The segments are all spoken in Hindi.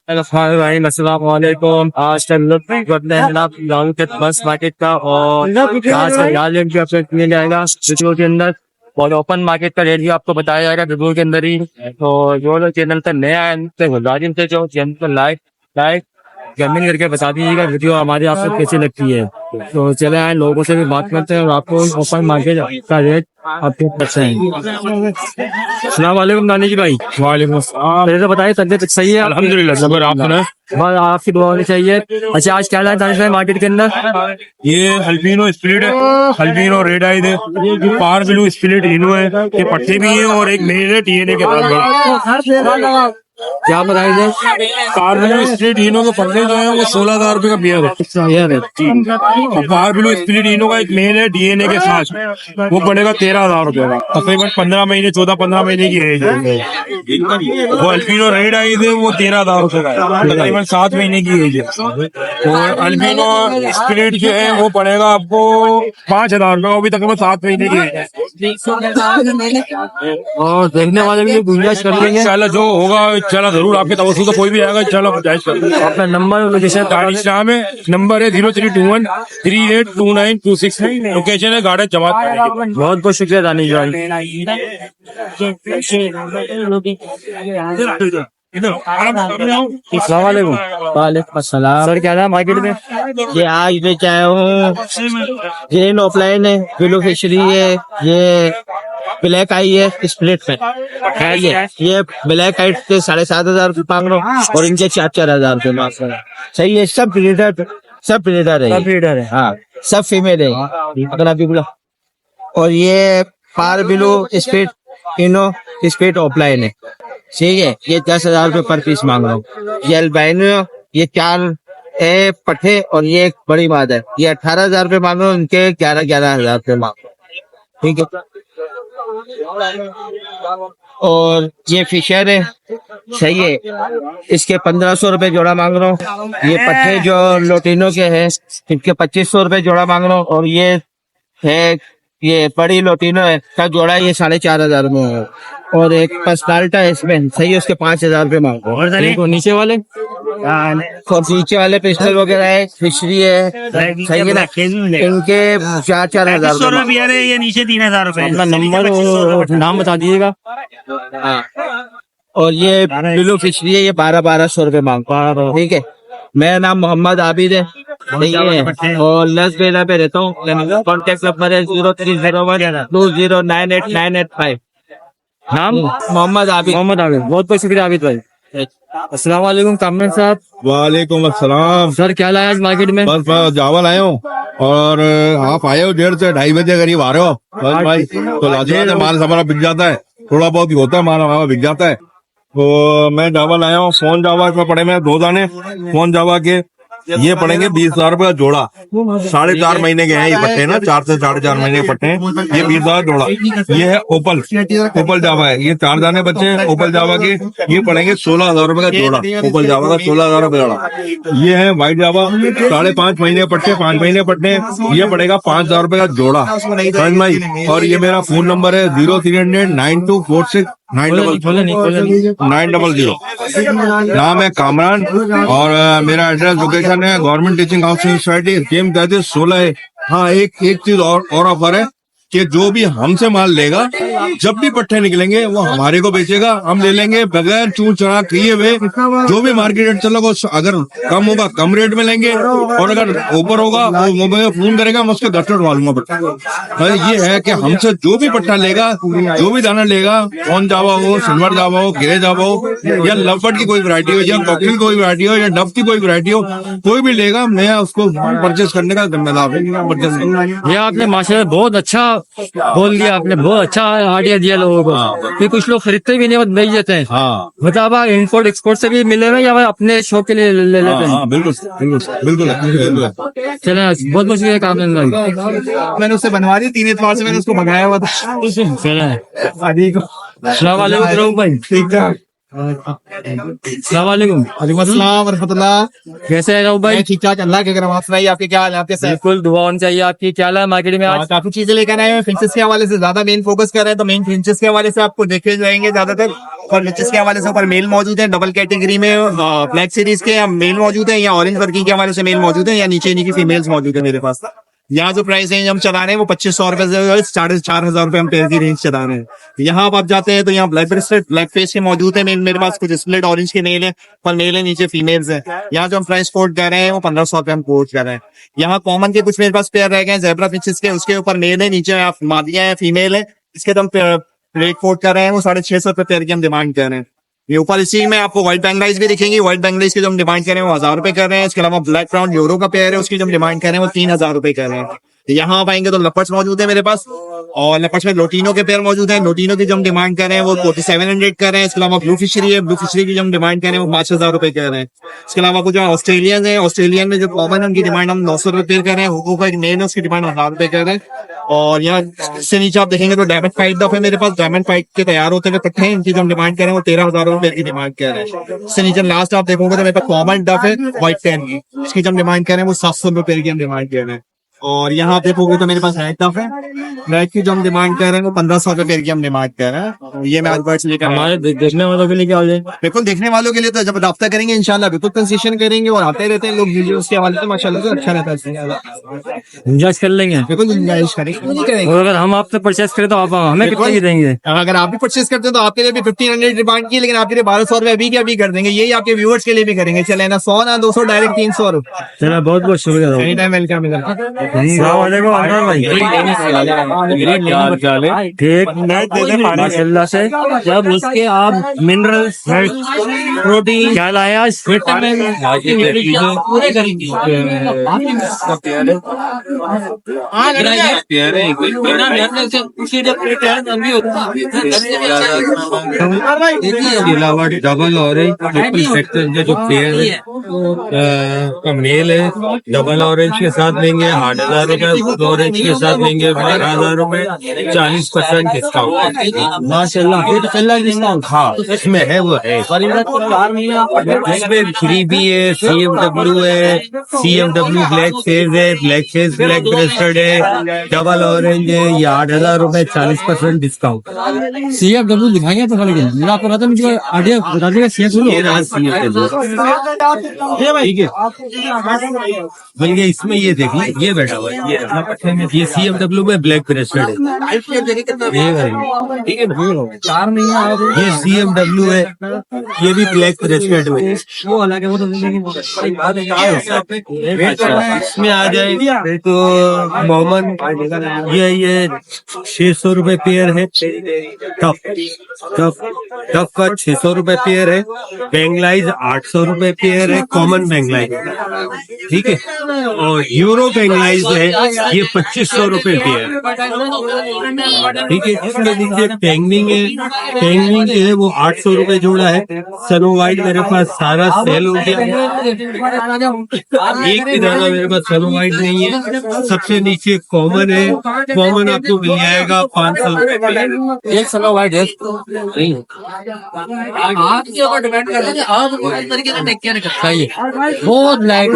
भाई अस्सलाम वालेकुम। आज हम लोग करते हैं ना गाँव के बस मार्केट का और आज का यार भी आपको मिल जाएगा वीडियो के अंदर और ओपन मार्केट का रेट भी आपको बताया जाएगा वीडियो के अंदर ही। तो जो लोग चैनल पर नया है उनसे गुजारिश से जो चैनल पर लाइक कमेंट करके बता दीजिएगा वीडियो हमारी आपको कैसी लगती है। तो चले आए लोगों से भी बात करते हैं और आपको ओपन मार्केट का रेट आपको बताते हैं। अस्सलाम वालेकुम नानी जी भाई। वालेकुम अस्सलाम। पहले तो बताइए तबियत सही है? अल्हम्दुलिल्लाह जबर आप सुना। बस आपकी दुआ होनी चाहिए। अच्छा आज क्या लाए था मार्केट के अंदर? ये हल्बीनो स्प्लिट है, हल्बीनो रेड आई है, पार ब्लू स्प्लिट इनो है, ये पट्टे भी हैं और एक मेल है टीएनए के साथ बड़ा। क्या बताए थे? पार ब्लू स्प्लिट इनो के पट्टे जो है वो 16,000 रुपए का बियर है। और पार ब्लू स्प्लिट इनो का एक मेल है डीएनए के साथ, वो पड़ेगा 13,000 रुपए का। तकरीबन 15 महीने 14-15 महीने की एज है। वो अल्बीनो रेड आई है वो 13,000 रुपए का है, तकरीबन 7 महीने की एज है। और अल्बीनो स्प्लिट जो है वो पड़ेगा आपको 5,000 रुपए, वो भी तकरीबन 7 महीने की एज है। और देखने वाले भी गुंजाइश कर लेंगे इंशाल्लाह जो होगा चला जरूर आपके तवज्जो तो कोई भी आएगा इंशाल्लाह गुंजाइश कर लेंगे। अपना नंबर और लोकेशन इस्लाम है, नंबर है 0321 382926। लोकेशन है गाड़े जमात। बहुत बहुत शुक्रिया दानिश भाई। अस्सलाम वालेकुम। वालेकुम अस्सलाम। सर क्या था मार्केट में? ये आज लेके आया हूँ, ग्रीन ऑफलाइन है, ब्लू फिशरी है, ये ब्लैक आई है स्प्लिट में है। ये ब्लैक आई के 7,500 रुपये मांग रहा हूँ और इनके 4,000 रुपये मांग रहा हूँ। सही है, सब ब्रीडर है। सब लीडर है। हाँ, सब फीमेल है। अगर आप बोला। और ये पार ब्लू स्प्लिट इनो स्प्लिट ऑफलाइन है। ठीक है, ये 10,000 रुपये पर पीस मांग रहा हूँ। ये अल्बाइनो, ये 4 पट्टे और ये एक बड़ी बात है, ये 18,000 रुपये मांग रहा हूँ, इनके 11,000 रुपये मांग रहा हूँ। ठीक है। और ये फिशर है, सही है, इसके 1,500 रुपये जोड़ा मांग रहा हूँ। ये पट्टे जो लोटिनो के हैं इनके 2,500 रुपये जोड़ा मांग रहा हूँ। और ये है, ये बड़ी लोटिनो है का जोड़ा, ये 4,500 में है। और एक पस्टाल्टा है इसमें, सही है, उसके 5,000 रुपये मांग रहा हूँ। नीचे वाले और नीचे वाले पिस्टल वगैरह है, फिशरी है, सही है ना, इनके 4,000 रुपये। ये नीचे 3,000 रुपए। अपना नंबर और नाम बता दीजिएगा। हाँ। और ये ब्लू फिशरी है, ये 1200 रुपये मांग रहा हूँ। ठीक है। मेरा नाम मोहम्मद आबिद है, ठीक है, और लस बेला पे रहता हूँ। कॉन्टेक्ट नंबर है 0301 20989885। नाम मोहम्मद आबिद। बहुत बहुत शुक्रिया आबिद भाई। अस्सलाम वालेकुम कामरान साहब। वालेकुम अस्सलाम। सर क्या लाया आज मार्केट में? बस मैं जावा लाया हूँ और आप आए हो 1:30 से 2:30 बजे करीब आ रहे हो। बस भाई तो लाजवाब है, माल हमारा बिक जाता है, थोड़ा बहुत ही होता है, माल हमारा बिक जाता है। तो मैं जावा लाया हूँ। फोन जावा इसमें पड़े मैं 2 दाने फोन जावा के, ये पड़ेंगे 20,000 रुपये का जोड़ा। 4.5 महीने के हैं ये पट्टे ना, 4 से 4.5 महीने के पट्टे हैं। ये 20,000 जोड़ा। ये है ओपल जावा है, ये 4 दाने बच्चे हैं ओपल जावा के, ये पड़ेंगे 16,000 रुपये का जोड़ा। ओपल जावा का 16,000 रुपये जोड़ा। ये है व्हाइट जावा, 5.5 महीने पट्टे, 5 महीने पट्टे, ये पड़ेगा 5,000 रुपये का जोड़ा। समझ भाई। और ये मेरा फोन नंबर है 0300 9246 900। नाम है कामरान और मेरा एड्रेस लोकेशन है गवर्नमेंट टीचिंग हाउसिंग सोसाइटी जेम 16 है। हाँ, एक चीज और ऑफर है कि जो भी हमसे माल लेगा, जब भी पट्टे निकलेंगे वो हमारे को बेचेगा, हम ले लेंगे बगैर चूं चढ़ा किए हुए। जो भी मार्केट रेट चलेगा, अगर कम होगा कम रेट में लेंगे और अगर ऊपर होगा वो मुझे फोन करेगा, मैं उसके 10 रुपये डालूंगा पट्टा। ये है कि हमसे जो भी पट्टा लेगा, जो भी दाना लेगा, कौन जावा हो, सिल्वर जावा हो, गिरे जावा हो, या लवबर्ड की कोई वैरायटी हो, या कॉकटेल की कोई वैरायटी हो, या डब की कोई वैरायटी हो, कोई भी लेगा, मैं उसको परचेज करने का जिम्मेदार हूँ। ये आपने माशाल्लाह बहुत अच्छा बोल दिया, आपने बहुत अच्छा आइडिया दिया लोगों को कि कुछ लोग खरीदते भी नहीं और बेच देते हैं। हाँ, मतलब आप इम्पोर्ट एक्सपोर्ट से भी मिलेगा या अपने शौक के लिए ले लेते हैं? हाँ, बिल्कुल बिल्कुल बिल्कुल। चले बहुत बहुत शुक्रिया कामरान भाई। मैंने उससे बनवा दी 3 एतवार से, मैंने उसको भगाया हुआ था। चले। अस्सलाम वालेकुम भाई। ठीक है। अस्सलाम वालेकुम। वालेकुम अस्सलाम वरहमतुल्लाह। कैसे है राहुल भाई? ठीक ठाक, अल्लाह के करम। आप सुनाइए, आपके क्या हाल है? आपके साथ बिल्कुल दुआ होनी चाहिए आपकी। क्या हाल है मार्केट में आज? काफी चीजें लेकर आए हैं। फिंचेस के हवाले से ज्यादा मेन फोकस कर रहे हैं, तो मेन फिंचेस के हवाले से आपको देखे जाएंगे ज्यादातर। और फिंचेस के हवाले से ऊपर मेल मौजूद है, डबल कैटेगरी में ब्लैक सीरीज के या मेल मौजूद है, या ऑरेंज वर्किंग के हवाले से मेल मौजूद है, या नीचे इन्हीं की फीमेल्स मौजूद है मेरे पास। यहाँ जो प्राइस है हम चला रहे हैं वो 2500 रुपए से 4,500 रुपए हम पेयर की रेंज चला रहे हैं। यहाँ आप जाते हैं तो यहाँ ब्लैक ब्रेसलेट ब्लैक फेस के मौजूद है। मेरे पास कुछ स्प्लिट ऑरेंज के नेल है, पर नेल है नीचे फीमेल्स है। यहाँ जो हम प्राइस कोट कर रहे हैं वो 1500 रुपए हम कोट कर रहे हैं। यहाँ कॉमन के कुछ मेरे पास पेयर रह गए जेब्रा फिंचेस के, उसके ऊपर नेल है, नीचे आप मादिया है, फीमेल है। इसके तो हम रेट कोट कर रहे हैं वो 650 रुपए पेयर की हम डिमांड कर रहे हैं। ये ऊपर इसी में आपको व्हाइट बैंगलाइज भी दिखेंगी। व्हाइट बैंगलाइज की जो हम डिमांड कर रहे हैं वो 1000 रुपए कर रहे हैं। इसके अलावा ब्लैक ब्राउन यूरो का पेयर है, उसकी जो हम डिमांड कर रहे हैं वो 3000 रुपए कर रहे हैं। यहाँ आप आएंगे तो लपर्स मौजूद है मेरे पास, और लपर्स में लोटिनो के पेयर मौजूद है। लोटिनो की जो हम डिमांड कर रहे हैं वो 4700 कर रहे हैं। इसके अलावा ब्लू फिशरी है, ब्लू फिशरी की जो हम डिमांड कर रहे हैं वो 5000 रुपए कर रहे हैं। इसके अलावा कुछ ऑस्ट्रेलियन है, ऑस्ट्रेलियन में जो कॉमन है उनकी डिमांड हम 900 रुपए पेयर कर रहे हैं। हुको का एक मेन है, उसकी डिमांड 1000 रुपए कर रहे हैं। और यहाँ इससे नीचे आप देखेंगे तो डायमंड फाइट डफ है मेरे पास। डायमंड फाइट के तैयार होते हुए कट्टे हैं, इनकी जो हम डिमांड कर रहे हैं वो 13,000 रुपए की डिमांड कर रहे हैं। इससे नीचे लास्ट आप देखोगे तो मेरे पास कॉमन डफ है व्हाइट टैन की, इसकी जो हम डिमांड कर रहे हैं वो 700 रुपए की हम डिमांड कर रहे हैं। और यहाँ आप देखोगे तो मेरे पास रेड टफ है, रेड की जो हम डिमांड कर रहे हैं वो 1500 रुपए की हम डिमांड कर रहे हैं। ये मैं आज बर्ड्स लेकर हमारे देखने वालों के लिए क्या हो जाए? बिल्कुल देखने वालों के लिए तो जब राब्ता करेंगे इंशाल्लाह बिल्कुल कंसेशन करेंगे, और आते रहते हैं लोग वीडियोस के हवाले से माशाल्लाह से अच्छा रहता है। गुंजाइश कर लेंगे। बिल्कुल गुंजाइश करेंगे। और अगर हम आपसे परचेस करें तो आप हमें कितने की देंगे? अगर आप भी परचेस करते हैं तो आपके लिए भी 1500 डिमांड की, लेकिन आपके लिए 1200 रुपए अभी के अभी कर देंगे। यही आपके व्यूअर्स के लिए भी करेंगे। चले ना 100 ना 200, डायरेक्ट 300 रुपए। चलो बहुत बहुत शुक्रिया। Any time welcome. अस्सलाम वालेकुम अनवर भाई। ठीक माशाल्लाह से। जब उसके आप मिनरल्स प्रोटीन क्या लाए आज? डबल ऑरेंज ट्रिपल सेक्टर के जो पेयर है का मेल है, डबल ऑरेंज के साथ लेंगे 8,000 रुपए, ऑरेंज के साथ लेंगे 12,000 रुपए, 40% डिस्काउंट। माशाल्लाह ये तो पहला डिस्काउंट। हाँ इसमें है वो है, इसमें 3B है, CFW है, CFW ब्लैक फेज है, ब्लैक फेज ब्लैक ब्रेस्टेड है, डबल ऑरेंज है। ये 8,000 रुपए 40% डिस्काउंट। CFW दिखाएंगे तो मेरा आपको पता मुझे आइडिया बता देगा। ये रहा CFW, ठीक है। बल्कि इसमें ये देखिए ये बैठा हुआ है, ये CFW में ब्लैक ब्रेस्टेड है, ठीक है ना। ये CFW है, ये भी ब्लैक ब्रेस्टेड में। इसमें आ जाए तो मोहम्मद ये 600 रुपए पेयर है। टफ का 600 रुपए पेयर है। बैंगलाइज 800 रुपए पेयर है, कॉमन बैंगलाइज, ठीक है। और यूरो बैंगलाइज है, ये 2500 रुपए पेयर, ठीक है। इसके नीचे टेंगनिंग है, टेंगनिंग जो है वो 800 रुपए जोड़ा है। सनो वाइट मेरे पास सारा सेल हो गया, एक भी दाना मेरे पास सनो वाइट नहीं है। सबसे नीचे कॉमन है, कॉमन आपको मिल जाएगा 500 रुपए। एक सलो वाइट है चाहिए, बहुत लाइट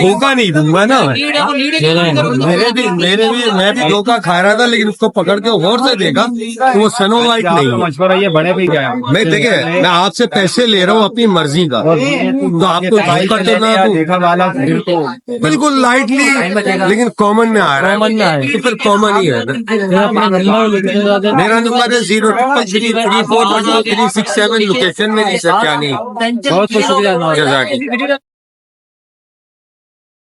धोखा नहीं दूंगा ना मैं भी धोखा खा रहा था, लेकिन उसको पकड़ के गौर से देखा तो वो सनो वाइट नहीं है। ये बड़े भी गया मैं देखे मैं आपसे पैसे ले रहा हूँ अपनी मर्जी का, तो आपको धोखा तो ना देखा वाला बिल्कुल लाइटली, लेकिन कॉमन में आ रहा है, तो फिर कॉमन ही है ना। मेरा नंबर है 03334 367, लोकेशन में नहीं सर क्या नहीं। बहुत शुक्रिया।